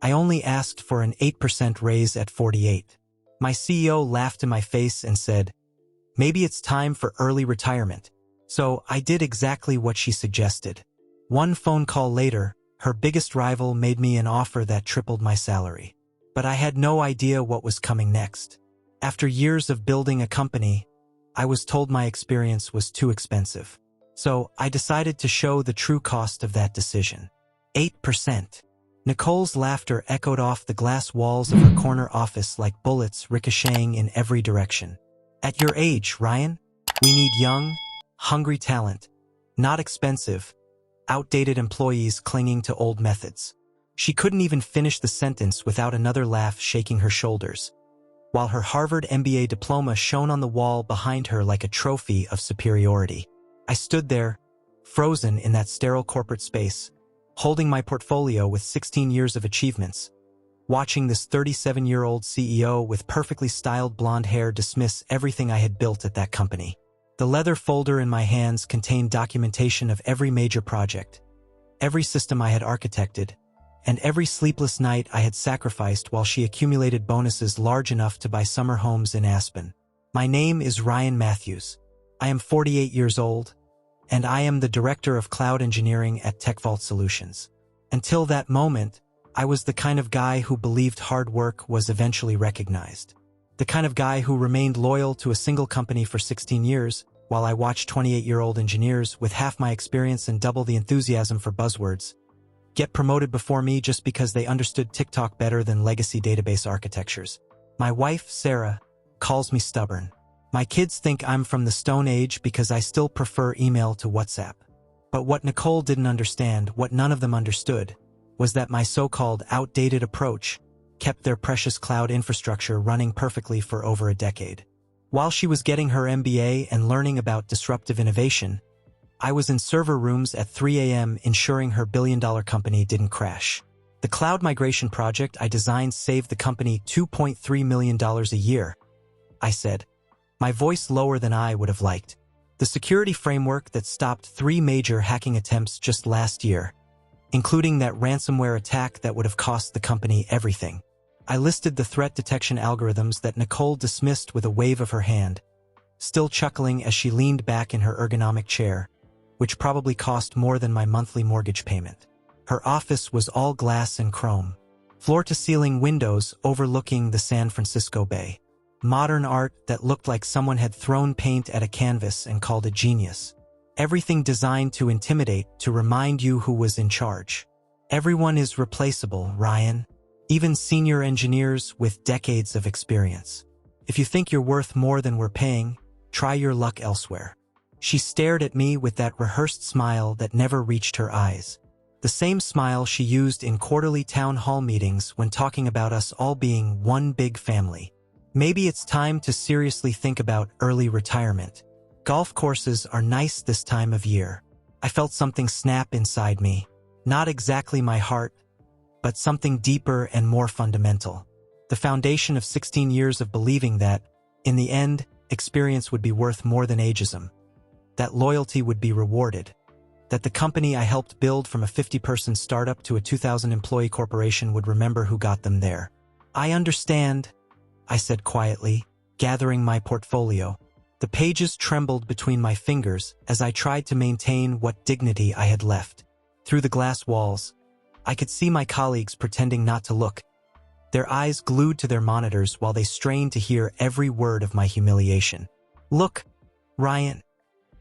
I only asked for an 8% raise at 48. My CEO laughed in my face and said, "Maybe it's time for early retirement." So I did exactly what she suggested. One phone call later, her biggest rival made me an offer that tripled my salary. But I had no idea what was coming next. After years of building a company, I was told my experience was too expensive. So I decided to show the true cost of that decision. 8%. Nicole's laughter echoed off the glass walls of her corner office like bullets ricocheting in every direction. At your age, Ryan, we need young, hungry talent, not expensive, outdated employees clinging to old methods. She couldn't even finish the sentence without another laugh shaking her shoulders, while her Harvard MBA diploma shone on the wall behind her like a trophy of superiority. I stood there, frozen in that sterile corporate space, holding my portfolio with 16 years of achievements, watching this 37-year-old CEO with perfectly styled blonde hair dismiss everything I had built at that company. The leather folder in my hands contained documentation of every major project, every system I had architected, and every sleepless night I had sacrificed while she accumulated bonuses large enough to buy summer homes in Aspen. My name is Ryan Matthews. I am 48 years old, and I am the Director of Cloud Engineering at TechVault Solutions. Until that moment, I was the kind of guy who believed hard work was eventually recognized. The kind of guy who remained loyal to a single company for 16 years, while I watched 28-year-old engineers with half my experience and double the enthusiasm for buzzwords get promoted before me just because they understood TikTok better than legacy database architectures. My wife, Sarah, calls me stubborn. My kids think I'm from the Stone Age because I still prefer email to WhatsApp. But what Nicole didn't understand, what none of them understood, was that my so-called outdated approach kept their precious cloud infrastructure running perfectly for over a decade. While she was getting her MBA and learning about disruptive innovation, I was in server rooms at 3 a.m. ensuring her billion-dollar company didn't crash. The cloud migration project I designed saved the company $2.3 million a year, I said, my voice lower than I would have liked. The security framework that stopped 3 major hacking attempts just last year, including that ransomware attack that would have cost the company everything. I listed the threat detection algorithms that Nicole dismissed with a wave of her hand, still chuckling as she leaned back in her ergonomic chair, which probably cost more than my monthly mortgage payment. Her office was all glass and chrome, floor-to-ceiling windows overlooking the San Francisco Bay. Modern art that looked like someone had thrown paint at a canvas and called it genius. Everything designed to intimidate, to remind you who was in charge. Everyone is replaceable, Ryan. Even senior engineers with decades of experience. If you think you're worth more than we're paying, try your luck elsewhere. She stared at me with that rehearsed smile that never reached her eyes. The same smile she used in quarterly town hall meetings when talking about us all being one big family. Maybe it's time to seriously think about early retirement. Golf courses are nice this time of year. I felt something snap inside me. Not exactly my heart, but something deeper and more fundamental. The foundation of 16 years of believing that, in the end, experience would be worth more than ageism. That loyalty would be rewarded. That the company I helped build from a 50-person startup to a 2,000-employee corporation would remember who got them there. I understand, I said quietly, gathering my portfolio. The pages trembled between my fingers as I tried to maintain what dignity I had left. Through the glass walls, I could see my colleagues pretending not to look, their eyes glued to their monitors while they strained to hear every word of my humiliation. Look, Ryan.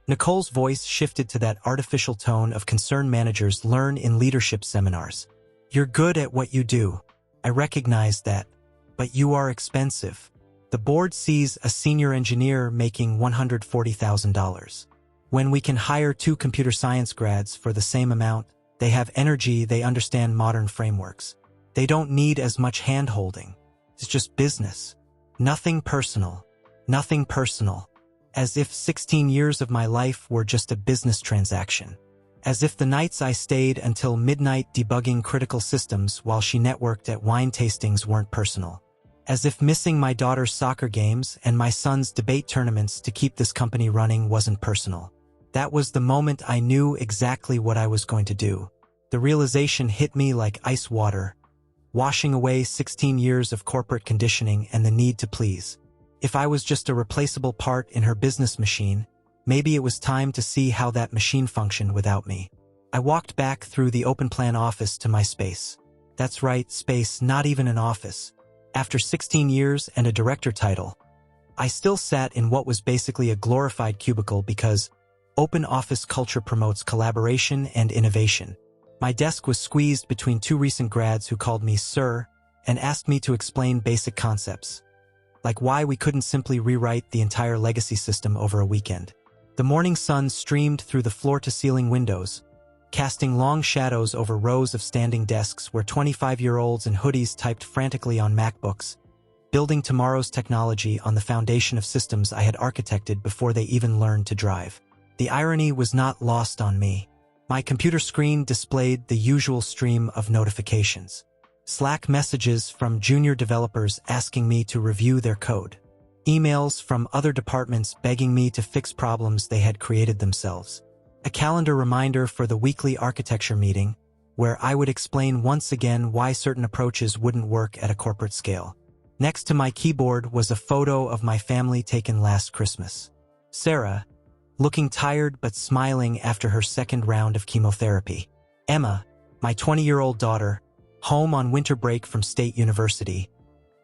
Nicole's voice shifted to that artificial tone of concerned managers learn in leadership seminars. You're good at what you do. I recognize that. But you are expensive. The board sees a senior engineer making $140,000. When we can hire 2 computer science grads for the same amount, they have energy, they understand modern frameworks. They don't need as much hand-holding. It's just business. Nothing personal. Nothing personal. As if 16 years of my life were just a business transaction. As if the nights I stayed until midnight debugging critical systems while she networked at wine tastings weren't personal. As if missing my daughter's soccer games and my son's debate tournaments to keep this company running wasn't personal. That was the moment I knew exactly what I was going to do. The realization hit me like ice water, washing away 16 years of corporate conditioning and the need to please. If I was just a replaceable part in her business machine, maybe it was time to see how that machine functioned without me. I walked back through the open-plan office to my space. That's right, space, not even an office. After 16 years and a director title, I still sat in what was basically a glorified cubicle because open office culture promotes collaboration and innovation. My desk was squeezed between two recent grads who called me sir and asked me to explain basic concepts, like why we couldn't simply rewrite the entire legacy system over a weekend. The morning sun streamed through the floor-to-ceiling windows, casting long shadows over rows of standing desks where 25-year-olds in hoodies typed frantically on MacBooks, building tomorrow's technology on the foundation of systems I had architected before they even learned to drive. The irony was not lost on me. My computer screen displayed the usual stream of notifications. Slack messages from junior developers asking me to review their code. Emails from other departments begging me to fix problems they had created themselves. A calendar reminder for the weekly architecture meeting, where I would explain once again why certain approaches wouldn't work at a corporate scale. Next to my keyboard was a photo of my family taken last Christmas. Sarah, looking tired but smiling after her second round of chemotherapy. Emma, my 20-year-old daughter, home on winter break from State University,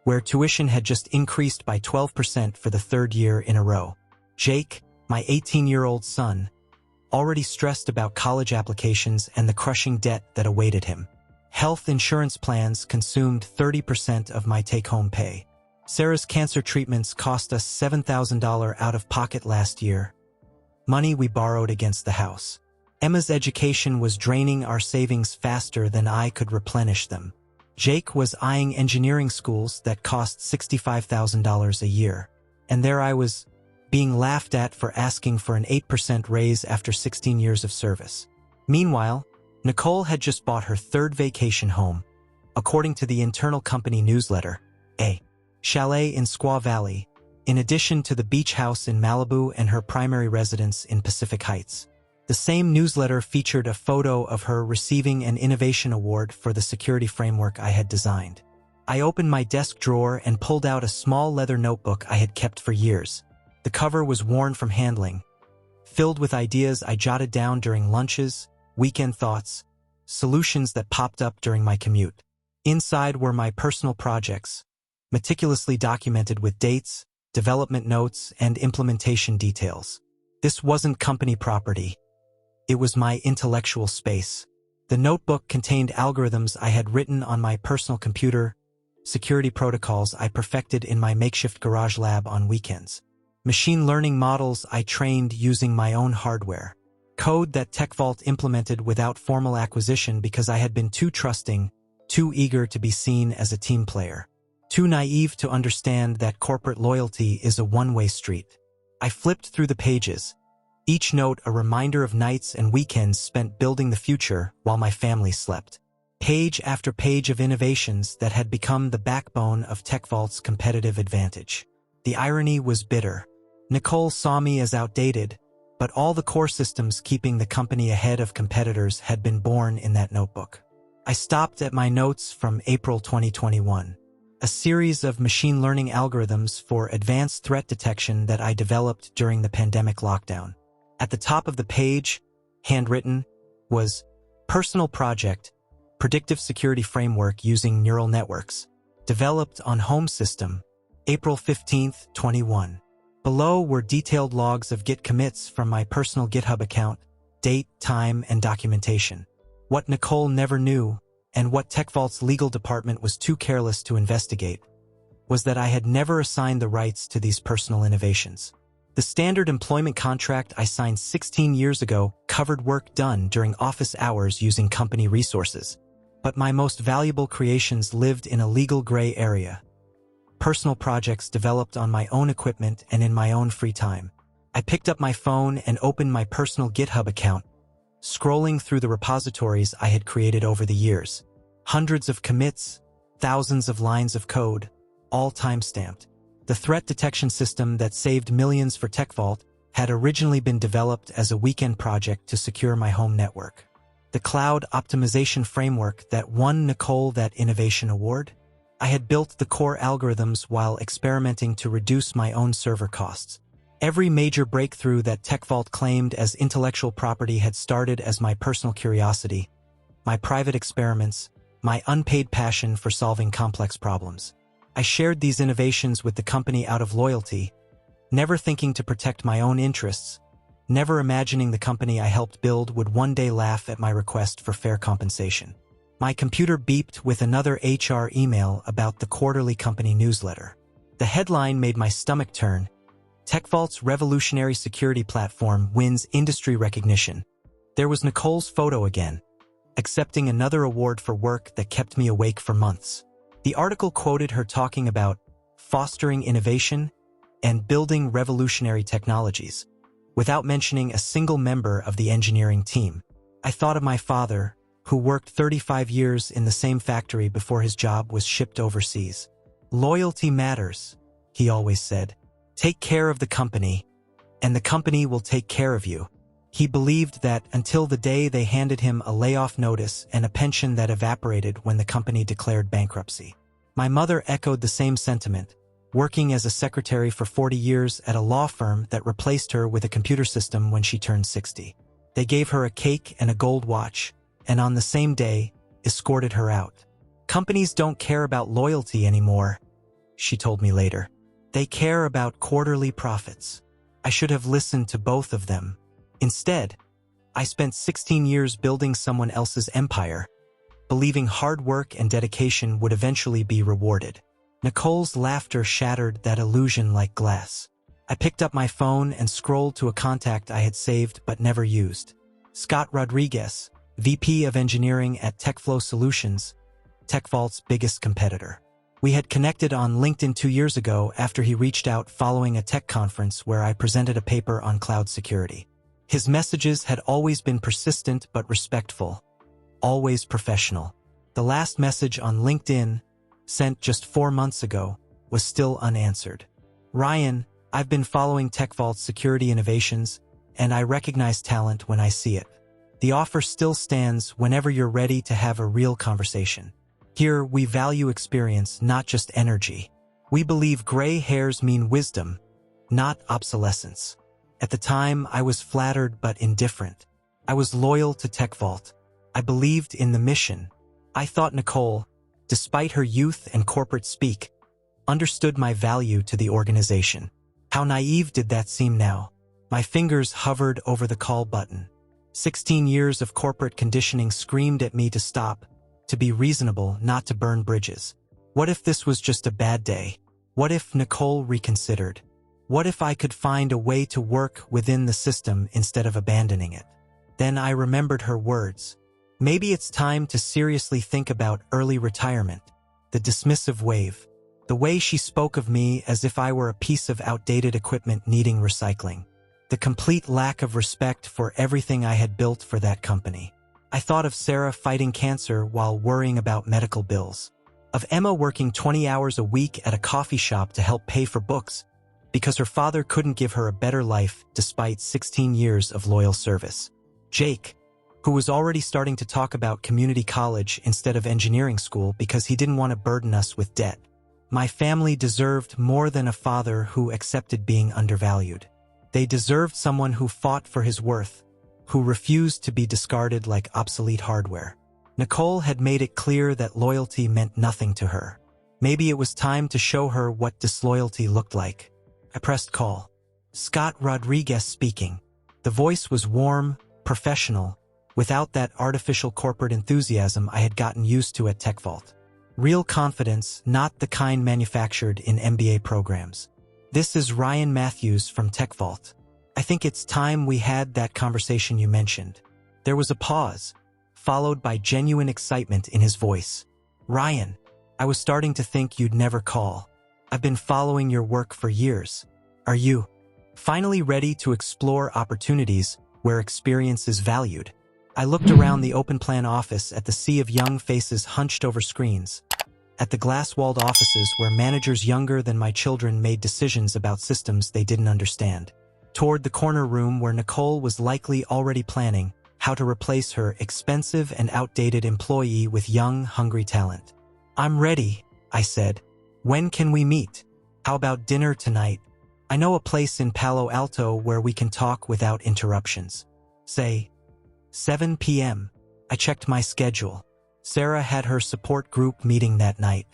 where tuition had just increased by 12% for the third year in a row. Jake, my 18-year-old son, already stressed about college applications and the crushing debt that awaited him. Health insurance plans consumed 30% of my take-home pay. Sarah's cancer treatments cost us $7,000 out of pocket last year, money we borrowed against the house. Emma's education was draining our savings faster than I could replenish them. Jake was eyeing engineering schools that cost $65,000 a year, and there I was, being laughed at for asking for an 8% raise after 16 years of service. Meanwhile, Nicole had just bought her third vacation home, according to the internal company newsletter, a chalet in Squaw Valley, in addition to the beach house in Malibu and her primary residence in Pacific Heights. The same newsletter featured a photo of her receiving an innovation award for the security framework I had designed. I opened my desk drawer and pulled out a small leather notebook I had kept for years. The cover was worn from handling, filled with ideas I jotted down during lunches, weekend thoughts, solutions that popped up during my commute. Inside were my personal projects, meticulously documented with dates, development notes, and implementation details. This wasn't company property. It was my intellectual space. The notebook contained algorithms I had written on my personal computer, security protocols I perfected in my makeshift garage lab on weekends, machine learning models I trained using my own hardware, code that TechVault implemented without formal acquisition because I had been too trusting, too eager to be seen as a team player, too naive to understand that corporate loyalty is a one-way street. I flipped through the pages, each note a reminder of nights and weekends spent building the future while my family slept. Page after page of innovations that had become the backbone of TechVault's competitive advantage. The irony was bitter. Nicole saw me as outdated, but all the core systems keeping the company ahead of competitors had been born in that notebook. I stopped at my notes from April 2021. A series of machine learning algorithms for advanced threat detection that I developed during the pandemic lockdown. At the top of the page, handwritten, was Personal Project, Predictive Security Framework Using Neural Networks, developed on Home System, April 15, 21. Below were detailed logs of Git commits from my personal GitHub account, date, time, and documentation. What Nicole never knew, and what TechVault's legal department was too careless to investigate, was that I had never assigned the rights to these personal innovations. The standard employment contract I signed 16 years ago covered work done during office hours using company resources, but my most valuable creations lived in a legal gray area. Personal projects developed on my own equipment and in my own free time. I picked up my phone and opened my personal GitHub account, scrolling through the repositories I had created over the years. Hundreds of commits, thousands of lines of code, all time-stamped. The threat detection system that saved millions for TechVault had originally been developed as a weekend project to secure my home network. the cloud optimization framework that won Nicole that innovation award? I had built the core algorithms while experimenting to reduce my own server costs. Every major breakthrough that TechVault claimed as intellectual property had started as my personal curiosity, my private experiments, my unpaid passion for solving complex problems. I shared these innovations with the company out of loyalty, never thinking to protect my own interests, never imagining the company I helped build would one day laugh at my request for fair compensation. My computer beeped with another HR email about the quarterly company newsletter. The headline made my stomach turn. TechVault's revolutionary security platform wins industry recognition. There was Nicole's photo again, accepting another award for work that kept me awake for months. The article quoted her talking about fostering innovation and building revolutionary technologies, without mentioning a single member of the engineering team. I thought of my father, who worked 35 years in the same factory before his job was shipped overseas. Loyalty matters, he always said. Take care of the company, and the company will take care of you. He believed that until the day they handed him a layoff notice and a pension that evaporated when the company declared bankruptcy. My mother echoed the same sentiment, working as a secretary for 40 years at a law firm that replaced her with a computer system when she turned 60. They gave her a cake and a gold watch, and on the same day, escorted her out. Companies don't care about loyalty anymore, she told me later. They care about quarterly profits. I should have listened to both of them. Instead, I spent 16 years building someone else's empire, believing hard work and dedication would eventually be rewarded. Nicole's laughter shattered that illusion like glass. I picked up my phone and scrolled to a contact I had saved but never used. Scott Rodriguez, VP of Engineering at TechFlow Solutions, TechVault's biggest competitor. We had connected on LinkedIn 2 years ago after he reached out following a tech conference where I presented a paper on cloud security. His messages had always been persistent but respectful, always professional. The last message on LinkedIn, sent just 4 months ago, was still unanswered. Ryan, I've been following TechVault's security innovations, and I recognize talent when I see it. The offer still stands whenever you're ready to have a real conversation. Here, we value experience, not just energy. We believe gray hairs mean wisdom, not obsolescence. At the time, I was flattered but indifferent. I was loyal to TechVault. I believed in the mission. I thought Nicole, despite her youth and corporate speak, understood my value to the organization. How naive did that seem now? My fingers hovered over the call button. 16 years of corporate conditioning screamed at me to stop, to be reasonable, not to burn bridges. What if this was just a bad day? What if Nicole reconsidered? What if I could find a way to work within the system instead of abandoning it? Then I remembered her words. Maybe it's time to seriously think about early retirement. The dismissive wave. The way she spoke of me as if I were a piece of outdated equipment needing recycling. The complete lack of respect for everything I had built for that company. I thought of Sarah fighting cancer while worrying about medical bills. Of Emma working 20 hours a week at a coffee shop to help pay for books because her father couldn't give her a better life despite 16 years of loyal service. Jake, who was already starting to talk about community college instead of engineering school because he didn't want to burden us with debt. My family deserved more than a father who accepted being undervalued. They deserved someone who fought for his worth, who refused to be discarded like obsolete hardware. Nicole had made it clear that loyalty meant nothing to her. Maybe it was time to show her what disloyalty looked like. I pressed call. Scott Rodriguez speaking. The voice was warm, professional, without that artificial corporate enthusiasm I had gotten used to at TechVault. Real confidence, not the kind manufactured in MBA programs. This is Ryan Matthews from TechVault. I think it's time we had that conversation you mentioned. There was a pause, followed by genuine excitement in his voice. Ryan, I was starting to think you'd never call. I've been following your work for years. Are you finally ready to explore opportunities where experience is valued? I looked around the open plan office at the sea of young faces hunched over screens, at the glass-walled offices where managers younger than my children made decisions about systems they didn't understand, toward the corner room where Nicole was likely already planning how to replace her expensive and outdated employee with young, hungry talent. "I'm ready," I said. "When can we meet? How about dinner tonight? I know a place in Palo Alto where we can talk without interruptions. Say, 7 p.m. I checked my schedule. Sarah had her support group meeting that night.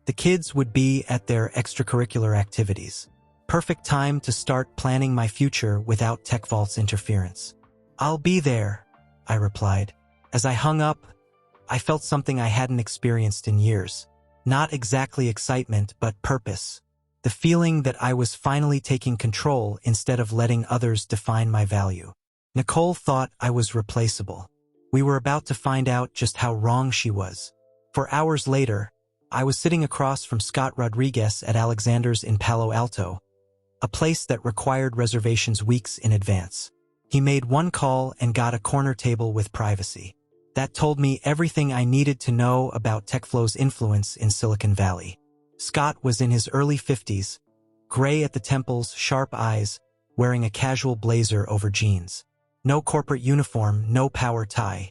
The kids would be at their extracurricular activities. Perfect time to start planning my future without TechVault's interference. "I'll be there," I replied. As I hung up, I felt something I hadn't experienced in years. Not exactly excitement, but purpose. The feeling that I was finally taking control instead of letting others define my value. Nicole thought I was replaceable. We were about to find out just how wrong she was. For hours later, I was sitting across from Scott Rodriguez at Alexander's in Palo Alto, a place that required reservations weeks in advance. He made one call and got a corner table with privacy. That told me everything I needed to know about TechFlow's influence in Silicon Valley. Scott was in his early 50s, gray at the temples, sharp eyes, wearing a casual blazer over jeans. No corporate uniform, no power tie.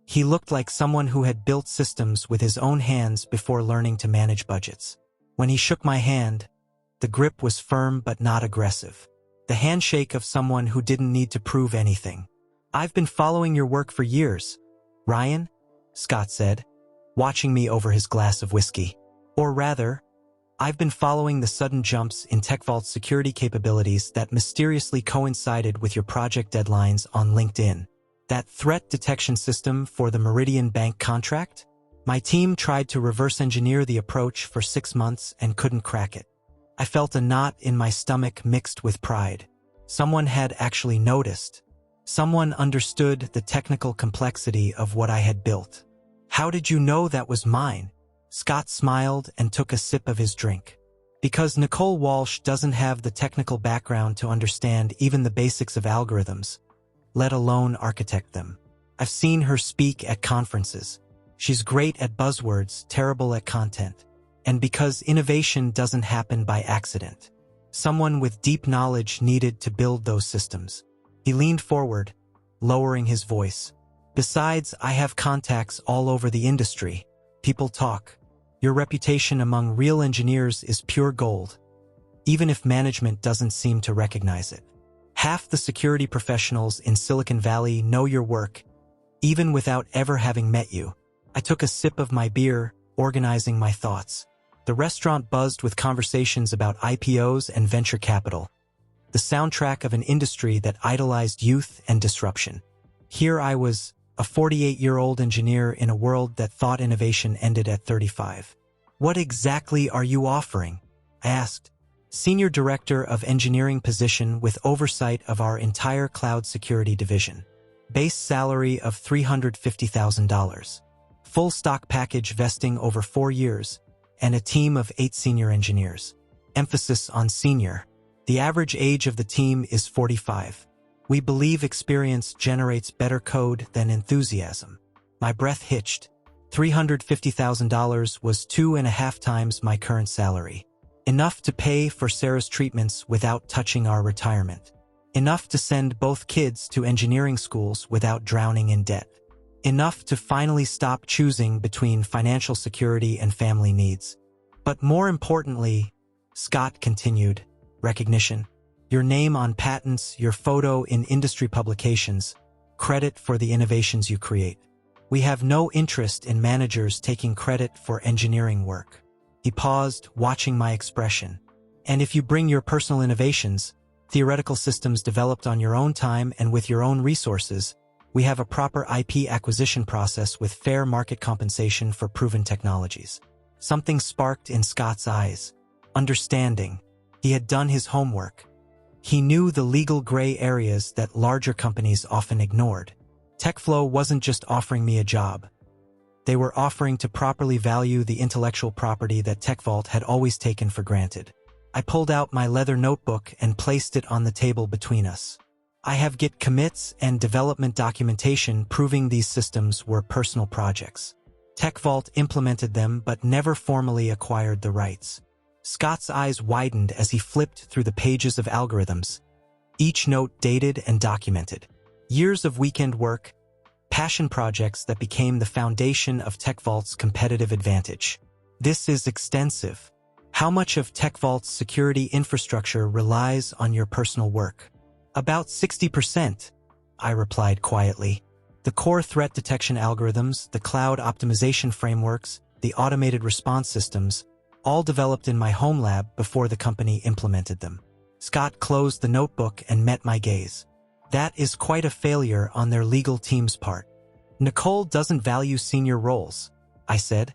He looked like someone who had built systems with his own hands before learning to manage budgets. When he shook my hand, the grip was firm but not aggressive. The handshake of someone who didn't need to prove anything. "I've been following your work for years, Ryan," Scott said, watching me over his glass of whiskey. "Or rather, I've been following the sudden jumps in TechVault's security capabilities that mysteriously coincided with your project deadlines on LinkedIn. That threat detection system for the Meridian Bank contract? My team tried to reverse engineer the approach for 6 months and couldn't crack it. I felt a knot in my stomach mixed with pride. Someone had actually noticed. Someone understood the technical complexity of what I had built. How did you know that was mine?" Scott smiled and took a sip of his drink. "Because Nicole Walsh doesn't have the technical background to understand even the basics of algorithms, let alone architect them. I've seen her speak at conferences. She's great at buzzwords, terrible at content. And because innovation doesn't happen by accident. Someone with deep knowledge needed to build those systems." He leaned forward, lowering his voice. "Besides, I have contacts all over the industry. People talk. Your reputation among real engineers is pure gold, even if management doesn't seem to recognize it. Half the security professionals in Silicon Valley know your work, even without ever having met you." I took a sip of my beer, organizing my thoughts. The restaurant buzzed with conversations about IPOs and venture capital, the soundtrack of an industry that idolized youth and disruption. Here I was, a 48-year-old engineer in a world that thought innovation ended at 35. "What exactly are you offering?" I asked. "Senior Director of Engineering position with oversight of our entire cloud security division. Base salary of $350,000. Full stock package vesting over 4 years, and a team of 8 senior engineers. Emphasis on senior. The average age of the team is 45. We believe experience generates better code than enthusiasm." My breath hitched. $350,000 was 2.5 times my current salary. Enough to pay for Sarah's treatments without touching our retirement. Enough to send both kids to engineering schools without drowning in debt. Enough to finally stop choosing between financial security and family needs. But more importantly, Scott continued, recognition. Your name on patents, your photo in industry publications, credit for the innovations you create. We have no interest in managers taking credit for engineering work. He paused, watching my expression. And if you bring your personal innovations, theoretical systems developed on your own time and with your own resources, we have a proper IP acquisition process with fair market compensation for proven technologies. Something sparked in Scott's eyes. Understanding. He had done his homework. He knew the legal gray areas that larger companies often ignored. TechFlow wasn't just offering me a job. They were offering to properly value the intellectual property that TechVault had always taken for granted. I pulled out my leather notebook and placed it on the table between us. I have Git commits and development documentation proving these systems were personal projects. TechVault implemented them but never formally acquired the rights. Scott's eyes widened as he flipped through the pages of algorithms, each note dated and documented. Years of weekend work, passion projects that became the foundation of TechVault's competitive advantage. This is extensive. How much of TechVault's security infrastructure relies on your personal work? About 60%, I replied quietly. The core threat detection algorithms, the cloud optimization frameworks, the automated response systems, all developed in my home lab before the company implemented them. Scott closed the notebook and met my gaze. That is quite a failure on their legal team's part. Nicole doesn't value senior roles, I said,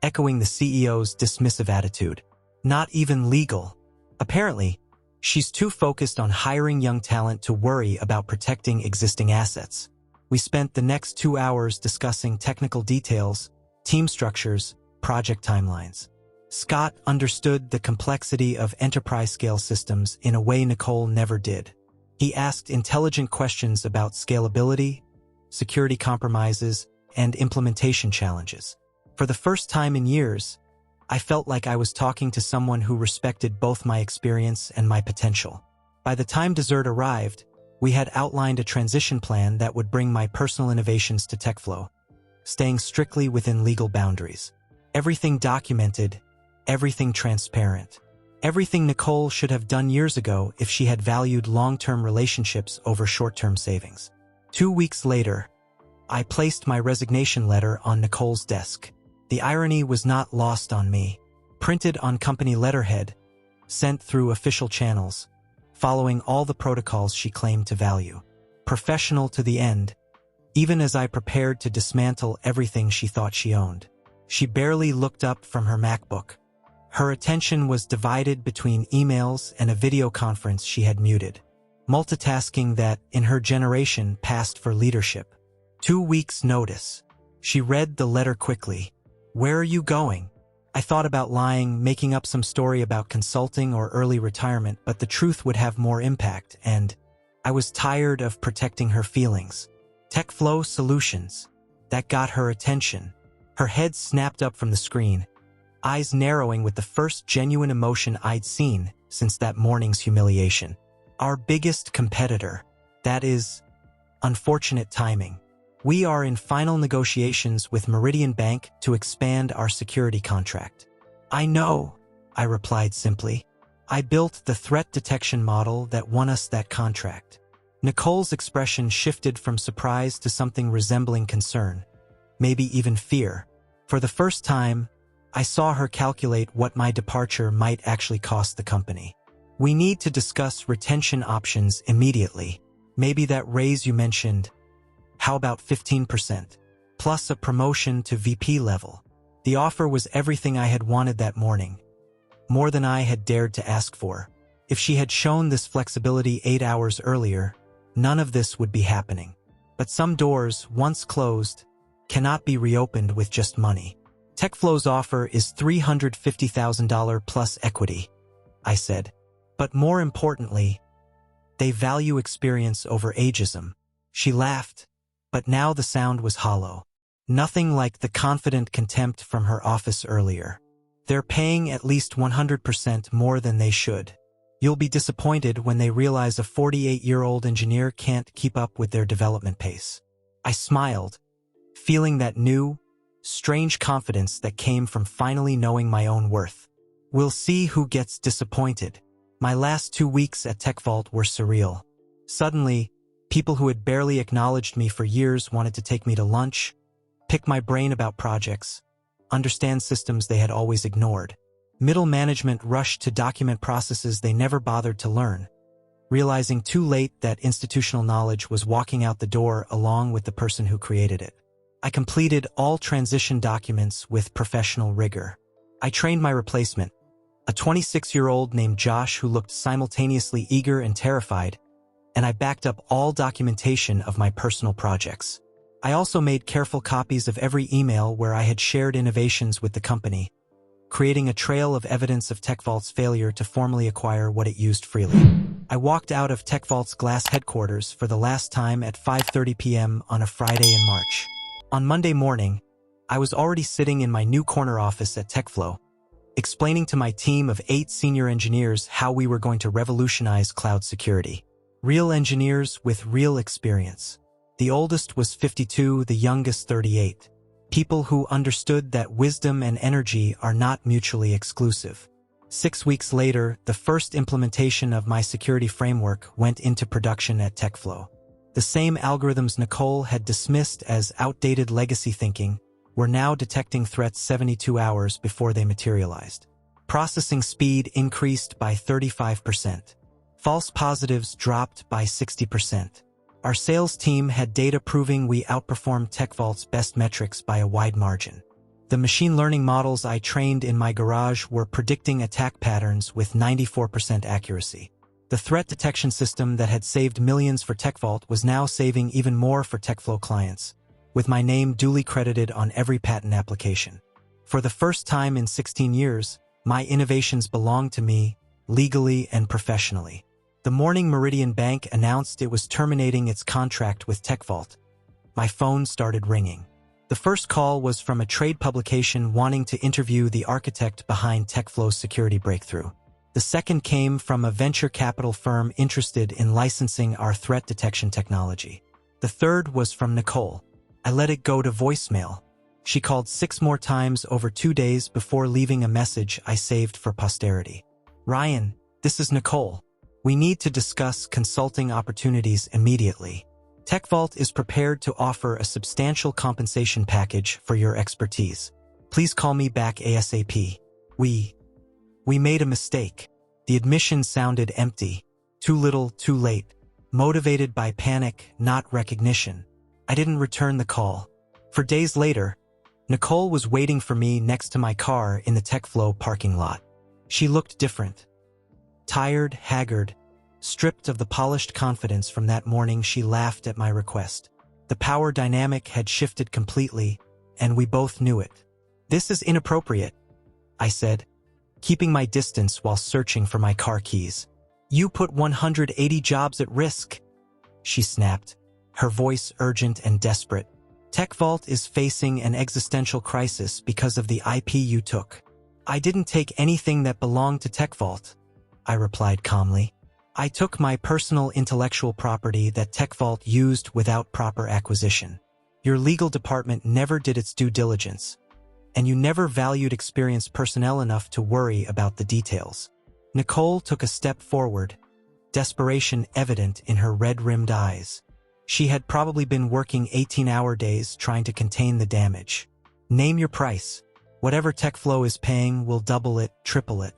echoing the CEO's dismissive attitude. Not even legal. Apparently, she's too focused on hiring young talent to worry about protecting existing assets. We spent the next 2 hours discussing technical details, team structures, project timelines. Scott understood the complexity of enterprise-scale systems in a way Nicole never did. He asked intelligent questions about scalability, security compromises, and implementation challenges. For the first time in years, I felt like I was talking to someone who respected both my experience and my potential. By the time dessert arrived, we had outlined a transition plan that would bring my personal innovations to TechFlow, staying strictly within legal boundaries. Everything documented, everything transparent. Everything Nicole should have done years ago if she had valued long-term relationships over short-term savings. 2 weeks later, I placed my resignation letter on Nicole's desk. The irony was not lost on me. Printed on company letterhead, sent through official channels, following all the protocols she claimed to value. Professional to the end, even as I prepared to dismantle everything she thought she owned. She barely looked up from her MacBook. Her attention was divided between emails and a video conference she had muted. Multitasking that, in her generation, passed for leadership. 2 weeks' notice. She read the letter quickly. Where are you going? I thought about lying, making up some story about consulting or early retirement, but the truth would have more impact, and I was tired of protecting her feelings. TechFlow Solutions. That got her attention. Her head snapped up from the screen, eyes narrowing with the first genuine emotion I'd seen since that morning's humiliation. Our biggest competitor. That is unfortunate timing. We are in final negotiations with Meridian Bank to expand our security contract. I know, I replied simply. I built the threat detection model that won us that contract. Nicole's expression shifted from surprise to something resembling concern, maybe even fear. For the first time, I saw her calculate what my departure might actually cost the company. We need to discuss retention options immediately. Maybe that raise you mentioned. How about 15%? Plus a promotion to VP level. The offer was everything I had wanted that morning. More than I had dared to ask for. If she had shown this flexibility 8 hours earlier, none of this would be happening. But some doors, once closed, cannot be reopened with just money. TechFlow's offer is $350,000 plus equity, I said. But more importantly, they value experience over ageism. She laughed, but now the sound was hollow. Nothing like the confident contempt from her office earlier. They're paying at least 100% more than they should. You'll be disappointed when they realize a 48-year-old engineer can't keep up with their development pace. I smiled, feeling that new, strange confidence that came from finally knowing my own worth. We'll see who gets disappointed. My last 2 weeks at TechVault were surreal. Suddenly, people who had barely acknowledged me for years wanted to take me to lunch, pick my brain about projects, understand systems they had always ignored. Middle management rushed to document processes they never bothered to learn, realizing too late that institutional knowledge was walking out the door along with the person who created it. I completed all transition documents with professional rigor. I trained my replacement, a 26-year-old named Josh who looked simultaneously eager and terrified, and I backed up all documentation of my personal projects. I also made careful copies of every email where I had shared innovations with the company, creating a trail of evidence of TechVault's failure to formally acquire what it used freely. I walked out of TechVault's glass headquarters for the last time at 5:30 p.m. on a Friday in March. On Monday morning, I was already sitting in my new corner office at TechFlow, explaining to my team of 8 senior engineers how we were going to revolutionize cloud security. Real engineers with real experience. The oldest was 52, the youngest 38. People who understood that wisdom and energy are not mutually exclusive. 6 weeks later, the first implementation of my security framework went into production at TechFlow. The same algorithms Nicole had dismissed as outdated legacy thinking were now detecting threats 72 hours before they materialized. Processing speed increased by 35%. False positives dropped by 60%. Our sales team had data proving we outperformed TechVault's best metrics by a wide margin. The machine learning models I trained in my garage were predicting attack patterns with 94% accuracy. The threat detection system that had saved millions for TechVault was now saving even more for TechFlow clients, with my name duly credited on every patent application. For the first time in 16 years, my innovations belonged to me, legally and professionally. The morning Meridian Bank announced it was terminating its contract with TechVault. My phone started ringing. The first call was from a trade publication wanting to interview the architect behind TechFlow's security breakthrough. The second came from a venture capital firm interested in licensing our threat detection technology. The third was from Nicole. I let it go to voicemail. She called 6 more times over 2 days before leaving a message I saved for posterity. "Ryan, this is Nicole. We need to discuss consulting opportunities immediately. TechVault is prepared to offer a substantial compensation package for your expertise. Please call me back ASAP. We made a mistake." The admission sounded empty. Too little, too late. Motivated by panic, not recognition. I didn't return the call. For days later, Nicole was waiting for me next to my car in the TechFlow parking lot. She looked different. Tired, haggard, stripped of the polished confidence from that morning. She laughed at my request. The power dynamic had shifted completely, and we both knew it. "This is inappropriate," I said, keeping my distance while searching for my car keys. "You put 180 jobs at risk," she snapped, her voice urgent and desperate. "TechVault is facing an existential crisis because of the IP you took." "I didn't take anything that belonged to TechVault," I replied calmly. "I took my personal intellectual property that TechVault used without proper acquisition. Your legal department never did its due diligence, and you never valued experienced personnel enough to worry about the details." Nicole took a step forward, desperation evident in her red-rimmed eyes. She had probably been working 18-hour days trying to contain the damage. "Name your price. Whatever TechFlow is paying, we'll double it, triple it.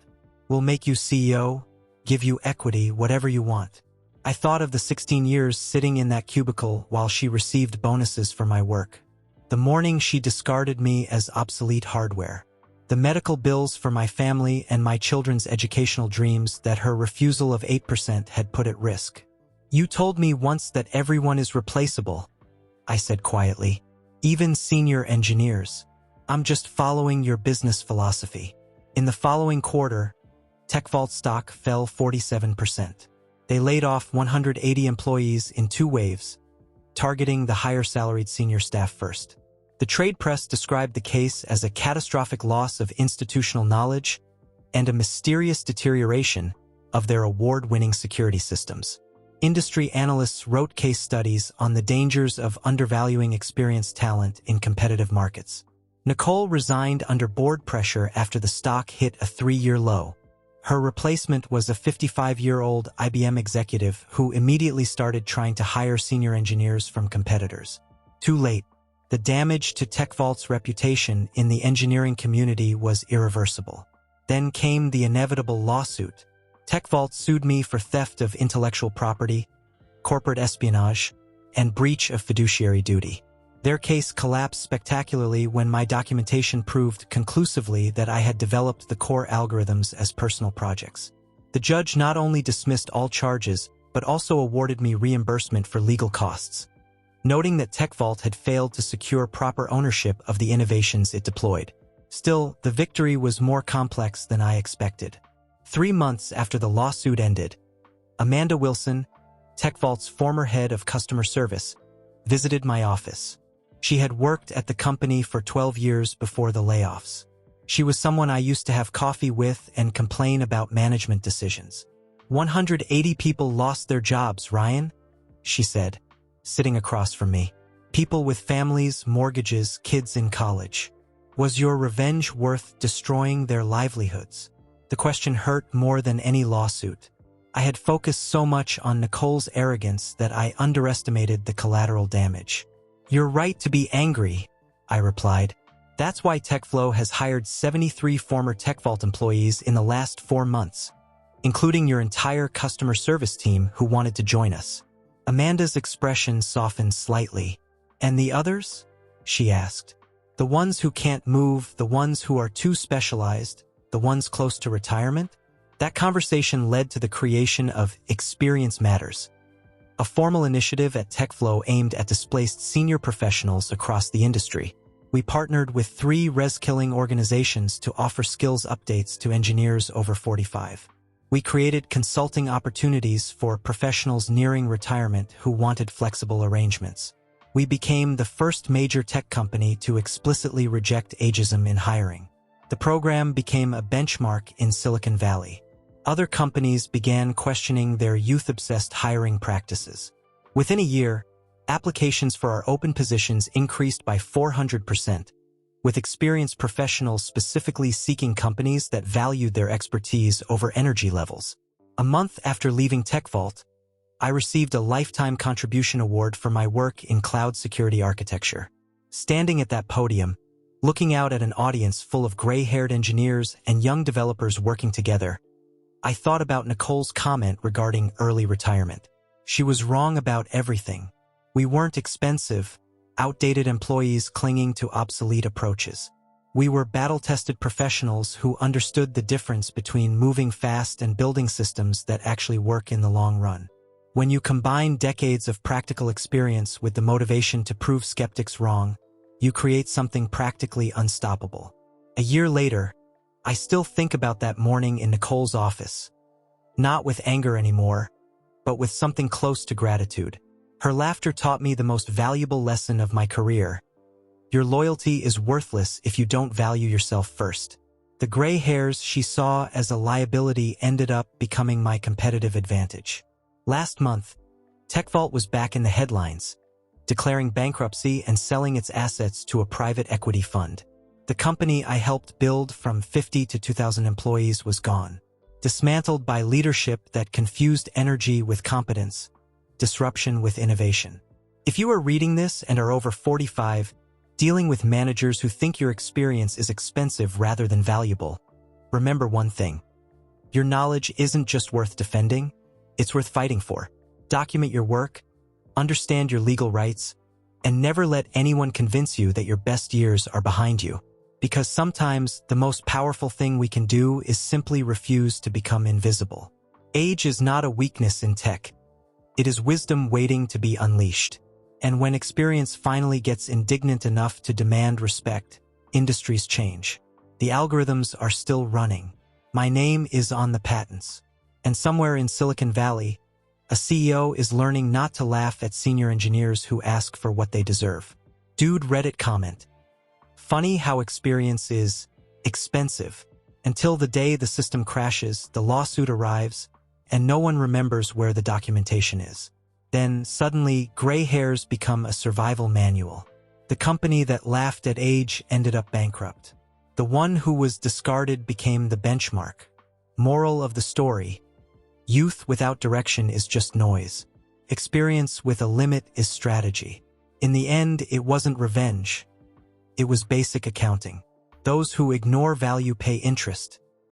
We'll make you CEO, give you equity, whatever you want." I thought of the 16 years sitting in that cubicle while she received bonuses for my work. The morning she discarded me as obsolete hardware. The medical bills for my family and my children's educational dreams that her refusal of 8% had put at risk. "You told me once that everyone is replaceable," I said quietly. "Even senior engineers. I'm just following your business philosophy." In the following quarter, TechVault stock fell 47%. They laid off 180 employees in 2 waves, targeting the higher-salaried senior staff first. The trade press described the case as a catastrophic loss of institutional knowledge and a mysterious deterioration of their award-winning security systems. Industry analysts wrote case studies on the dangers of undervaluing experienced talent in competitive markets. Nicole resigned under board pressure after the stock hit a 3-year low. Her replacement was a 55-year-old IBM executive who immediately started trying to hire senior engineers from competitors. Too late. The damage to TechVault's reputation in the engineering community was irreversible. Then came the inevitable lawsuit. TechVault sued me for theft of intellectual property, corporate espionage, and breach of fiduciary duty. Their case collapsed spectacularly when my documentation proved conclusively that I had developed the core algorithms as personal projects. The judge not only dismissed all charges, but also awarded me reimbursement for legal costs, noting that TechVault had failed to secure proper ownership of the innovations it deployed. Still, the victory was more complex than I expected. 3 months after the lawsuit ended, Amanda Wilson, TechVault's former head of customer service, visited my office. She had worked at the company for 12 years before the layoffs. She was someone I used to have coffee with and complain about management decisions. 180 people lost their jobs, Ryan, she said. sitting across from me. People with families, mortgages, kids in college. Was your revenge worth destroying their livelihoods? The question hurt more than any lawsuit. I had focused so much on Nicole's arrogance that I underestimated the collateral damage. You're right to be angry, I replied. That's why TechFlow has hired 73 former TechVault employees in the last 4 months, including your entire customer service team who wanted to join us. Amanda's expression softened slightly. And the others? She asked. The ones who can't move, the ones who are too specialized, the ones close to retirement? That conversation led to the creation of Experience Matters, a formal initiative at TechFlow aimed at displaced senior professionals across the industry. We partnered with 3 res-killing organizations to offer skills updates to engineers over 45. We created consulting opportunities for professionals nearing retirement who wanted flexible arrangements. We became the first major tech company to explicitly reject ageism in hiring. The program became a benchmark in Silicon Valley. Other companies began questioning their youth-obsessed hiring practices. Within a year, applications for our open positions increased by 400%, with experienced professionals specifically seeking companies that valued their expertise over energy levels. A month after leaving TechVault, I received a Lifetime Contribution Award for my work in cloud security architecture. Standing at that podium, looking out at an audience full of gray-haired engineers and young developers working together, I thought about Nicole's comment regarding early retirement. She was wrong about everything. We weren't expensive, outdated employees clinging to obsolete approaches. We were battle-tested professionals who understood the difference between moving fast and building systems that actually work in the long run. When you combine decades of practical experience with the motivation to prove skeptics wrong, you create something practically unstoppable. A year later, I still think about that morning in Nicole's office. Not with anger anymore, but with something close to gratitude. Her laughter taught me the most valuable lesson of my career. Your loyalty is worthless if you don't value yourself first. The gray hairs she saw as a liability ended up becoming my competitive advantage. Last month, TechVault was back in the headlines, declaring bankruptcy and selling its assets to a private equity fund. The company I helped build from 50 to 2,000 employees was gone, dismantled by leadership that confused energy with competence, disruption with innovation. If you are reading this and are over 45, dealing with managers who think your experience is expensive rather than valuable, remember one thing. Your knowledge isn't just worth defending, it's worth fighting for. Document your work, understand your legal rights, and never let anyone convince you that your best years are behind you. Because sometimes the most powerful thing we can do is simply refuse to become invisible. Age is not a weakness in tech. It is wisdom waiting to be unleashed. And when experience finally gets indignant enough to demand respect, industries change. The algorithms are still running. My name is on the patents. And somewhere in Silicon Valley, a CEO is learning not to laugh at senior engineers who ask for what they deserve. Dude Reddit comment. Funny how experience is expensive. Until the day the system crashes, the lawsuit arrives, and no one remembers where the documentation is. Then, suddenly, gray hairs become a survival manual. The company that laughed at age ended up bankrupt. The one who was discarded became the benchmark. Moral of the story: youth without direction is just noise. Experience with a limit is strategy. In the end, it wasn't revenge. It was basic accounting. Those who ignore value pay interest.